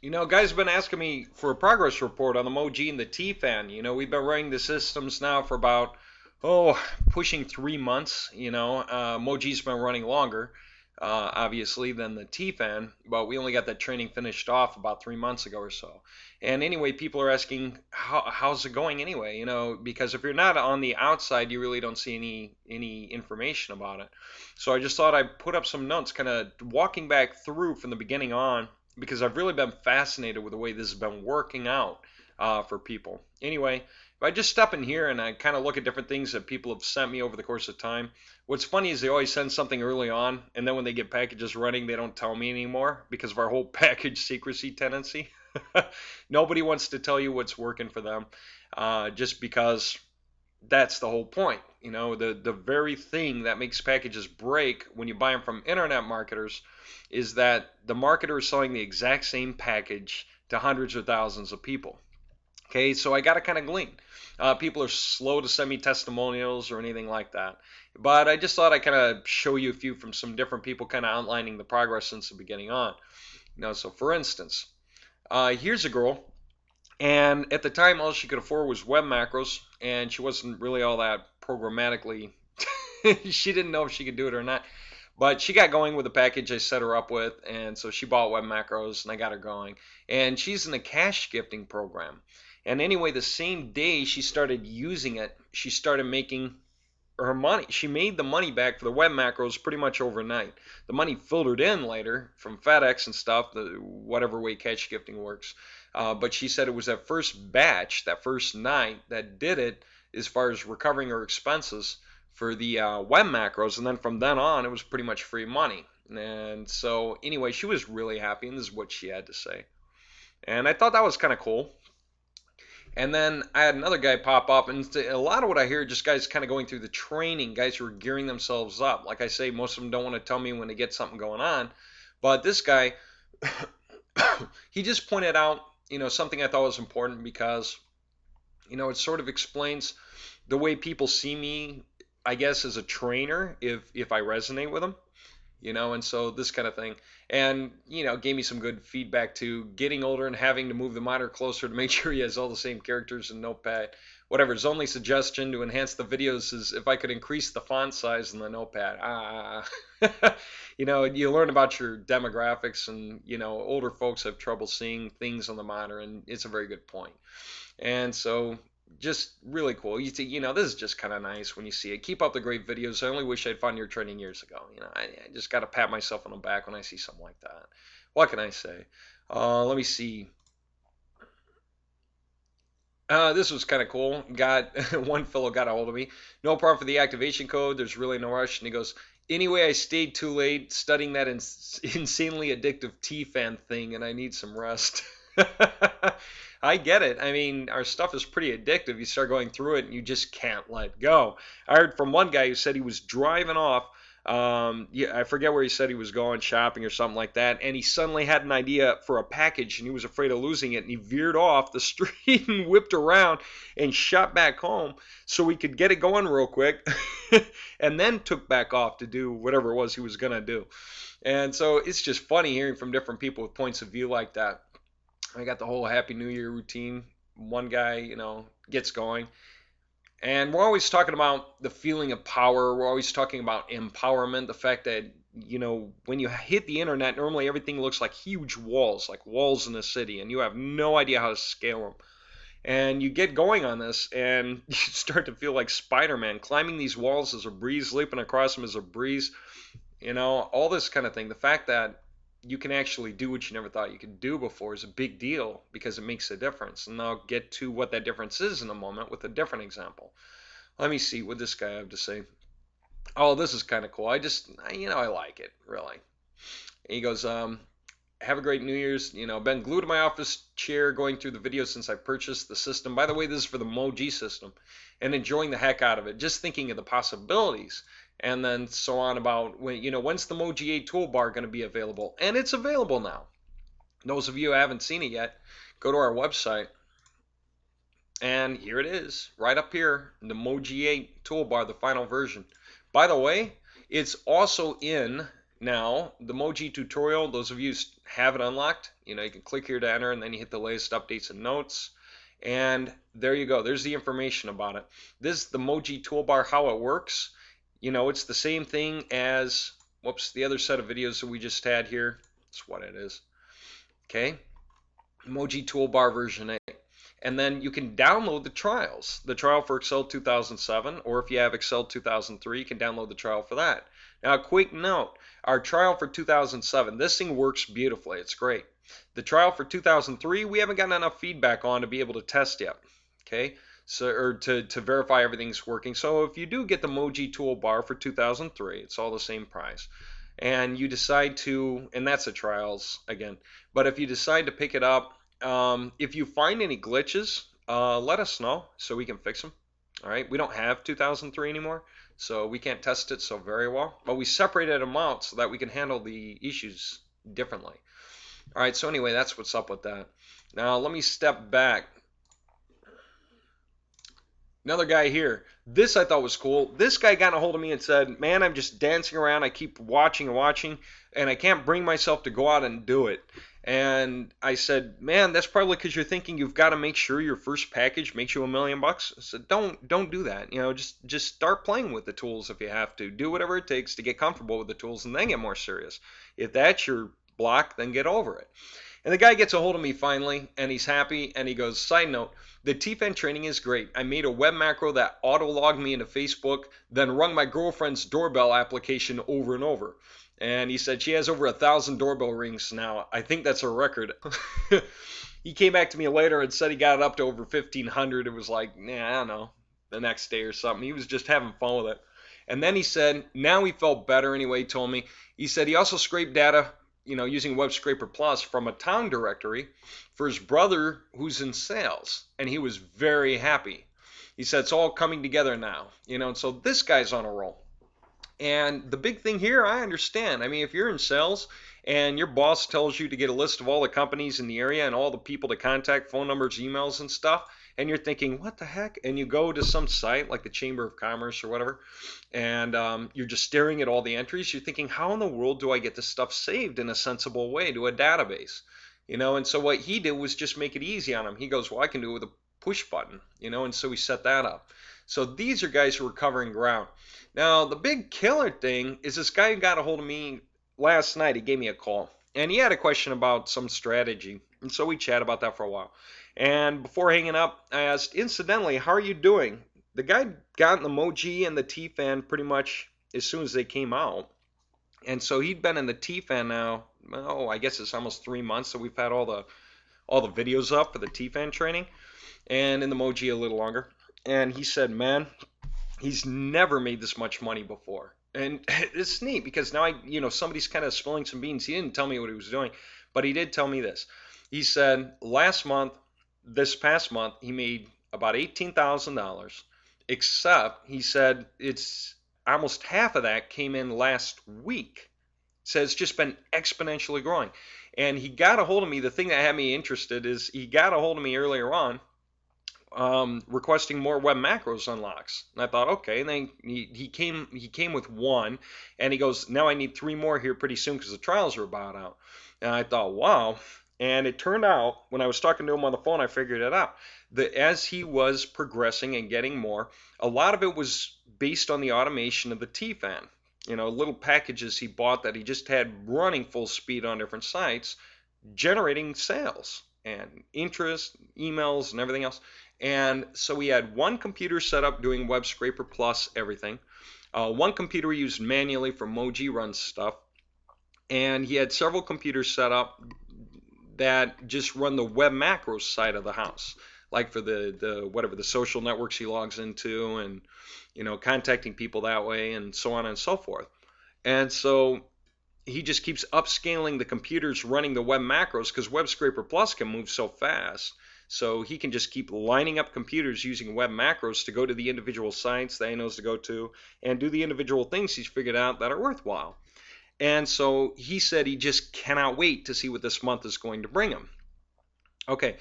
Guys have been asking me for a progress report on the MOWG and the TFAN. We've been running the systems now for about, pushing 3 months. MOWG's been running longer, obviously, than the TFAN, but we only got that training finished off about 3 months ago or so. And anyway, people are asking, how's it going anyway? Because if you're not on the outside, you really don't see any information about it. So I just thought I'd put up some notes, kind of walking back through from the beginning on because I've really been fascinated with the way this has been working out for people. Anyway, if I just step in here and I kind of look at different things that people have sent me over the course of time, what's funny is they always send something early on, and then when they get packages running, they don't tell me anymore because of our whole package secrecy tendency. Nobody wants to tell you what's working for them, just because that's the whole point. The very thing that makes packages break when you buy them from internet marketers is that the marketer is selling the exact same package to hundreds or thousands of people. Okay, so I got to kind of glean. People are slow to send me testimonials or anything like that. But I just thought I'd kind of show you a few from some different people kind of outlining the progress since the beginning on. So for instance, here's a girl, and at the time all she could afford was web macros, and she wasn't really all that programmatically. She didn't know if she could do it or not. But she got going with the package I set her up with, and so she bought web macros, and I got her going. And she's in a cash gifting program. And anyway, the same day she started using it, she started making her money. She made the money back for the web macros pretty much overnight. The money filtered in later from FedEx and stuff, whatever way cash gifting works. But she said it was that first batch, that first night, that did it as far as recovering her expenses for the web macros, and then from then on it was pretty much free money. And so anyway, she was really happy, and this is what she had to say. And I thought that was kind of cool. And then I had another guy pop up, and a lot of what I hear just guys kind of going through the training, guys who are gearing themselves up. Like I say, most of them don't want to tell me when they get something going on, but this guy, he just pointed out, something I thought was important because, it sort of explains the way people see me, I guess, as a trainer, if I resonate with them, and so this kind of thing. And, gave me some good feedback to getting older and having to move the monitor closer to make sure he has all the same characters in Notepad. Whatever, his only suggestion to enhance the videos is if I could increase the font size in the Notepad. You learn about your demographics, and, older folks have trouble seeing things on the monitor, and it's a very good point. And so just really cool. You see, this is just kind of nice when you see it. Keep up the great videos. I only wish I'd found your training years ago. I just got to pat myself on the back when I see something like that. What can I say? Let me see. This was kind of cool. One fellow got a hold of me. No problem for the activation code. There's really no rush. And he goes, anyway, I stayed too late studying that insanely addictive TFAN thing, and I need some rest. I get it. I mean, our stuff is pretty addictive. You start going through it and you just can't let go. I heard from one guy who said he was driving off. Yeah, I forget where he said he was going shopping or something like that, and he suddenly had an idea for a package, and he was afraid of losing it, and he veered off the street and whipped around and shot back home so he could get it going real quick, and then took back off to do whatever it was he was gonna do. And so it's just funny hearing from different people with points of view like that. I got the whole Happy New Year routine. One guy, gets going. And we're always talking about the feeling of power. We're always talking about empowerment. The fact that, when you hit the internet, normally everything looks like huge walls, like walls in a city, and you have no idea how to scale them. And you get going on this, and you start to feel like Spider-Man. Climbing these walls is a breeze, leaping across them is a breeze, all this kind of thing. The fact that you can actually do what you never thought you could do before is a big deal because it makes a difference. And I'll get to what that difference is in a moment with a different example. Let me see what this guy have to say. Oh, this is kind of cool. I like it, really. He goes, have a great New Year's. Been glued to my office chair going through the video since I purchased the system. By the way, this is for the MOWG system, and enjoying the heck out of it. Just thinking of the possibilities, and then so on about when's the MOWG 8 toolbar going to be available? And it's available now. Those of you who haven't seen it yet, go to our website, and here it is, right up here, the MOWG 8 toolbar, the final version. By the way, it's also in now the MOWG tutorial. Those of you who have it unlocked, you can click here to enter, and then you hit the latest updates and notes. And there you go. There's the information about it. This is the MOWG toolbar, how it works. It's the same thing as, whoops, the other set of videos that we just had here. That's what it is. Okay. MOWG toolbar version 8. And then you can download the trials. The trial for Excel 2007, or if you have Excel 2003, you can download the trial for that. Now, a quick note, our trial for 2007, this thing works beautifully. It's great. The trial for 2003, we haven't gotten enough feedback on to be able to test yet. Okay, so or to verify everything's working. So if you do get the MOWG toolbar for 2003, it's all the same price. And you decide to, and that's the trials again, but if you decide to pick it up, if you find any glitches, let us know so we can fix them. All right, we don't have 2003 anymore, so we can't test it so very well, but we separated them out so that we can handle the issues differently. All right, so anyway, that's what's up with that. Now let me step back. Another guy here. This I thought was cool. This guy got a hold of me and said, man, I'm just dancing around. I keep watching and watching, and I can't bring myself to go out and do it. And I said, man, that's probably because you're thinking you've got to make sure your first package makes you $1 million. I said, don't do that. Just start playing with the tools if you have to. Do whatever it takes to get comfortable with the tools and then get more serious. If that's your block, then get over it. And the guy gets a hold of me finally, and he's happy, and he goes, side note, the TFAN training is great. I made a web macro that auto-logged me into Facebook, then rung my girlfriend's doorbell application over and over. And he said she has over 1,000 doorbell rings now. I think that's a record. He came back to me later and said he got it up to over 1,500. It was like, nah, I don't know, the next day or something. He was just having fun with it. And then he said, now he felt better anyway, he told me. He said he also scraped data, using Web Scraper Plus from a town directory for his brother who's in sales. And he was very happy. He said it's all coming together now, and so this guy's on a roll. And the big thing here, I understand. I mean, if you're in sales and your boss tells you to get a list of all the companies in the area and all the people to contact, phone numbers, emails, and stuff, and you're thinking, what the heck? And you go to some site like the Chamber of Commerce or whatever, and you're just staring at all the entries. You're thinking, how in the world do I get this stuff saved in a sensible way to a database? And so what he did was just make it easy on him. He goes, well, I can do it with a push button, and so he set that up. So these are guys who are covering ground. Now, the big killer thing is this guy got a hold of me last night. He gave me a call, and he had a question about some strategy, and so we chatted about that for a while. And before hanging up, I asked, incidentally, how are you doing? The guy got in the MOWG and the TFAN pretty much as soon as they came out, and so he'd been in the TFAN now, I guess it's almost 3 months that we've had all the videos up for the TFAN training, and in the MOWG a little longer. And he said, man, he's never made this much money before. And it's neat because now somebody's kind of spilling some beans. He didn't tell me what he was doing, but he did tell me this. He said this past month, he made about $18,000, except he said it's almost half of that came in last week. So it's just been exponentially growing. And he got a hold of me. The thing that had me interested is he got a hold of me earlier on, requesting more web macros unlocks. And I thought, okay. And then he came with one, and he goes, now I need 3 more here pretty soon because the trials are about out. And I thought, wow. And it turned out, when I was talking to him on the phone, I figured it out, that as he was progressing and getting more, a lot of it was based on the automation of the TFAN. Little packages he bought that he just had running full speed on different sites, generating sales and interest, emails, and everything else. And so we had one computer set up doing Web Scraper Plus everything. One computer we used manually for MOWG run stuff. And he had several computers set up that just run the web macros side of the house, like for the social networks he logs into, and contacting people that way, and so on and so forth. And so he just keeps upscaling the computers running the web macros because Web Scraper Plus can move so fast. So he can just keep lining up computers using web macros to go to the individual sites that he knows to go to and do the individual things he's figured out that are worthwhile. And so he said he just cannot wait to see what this month is going to bring him. Okay,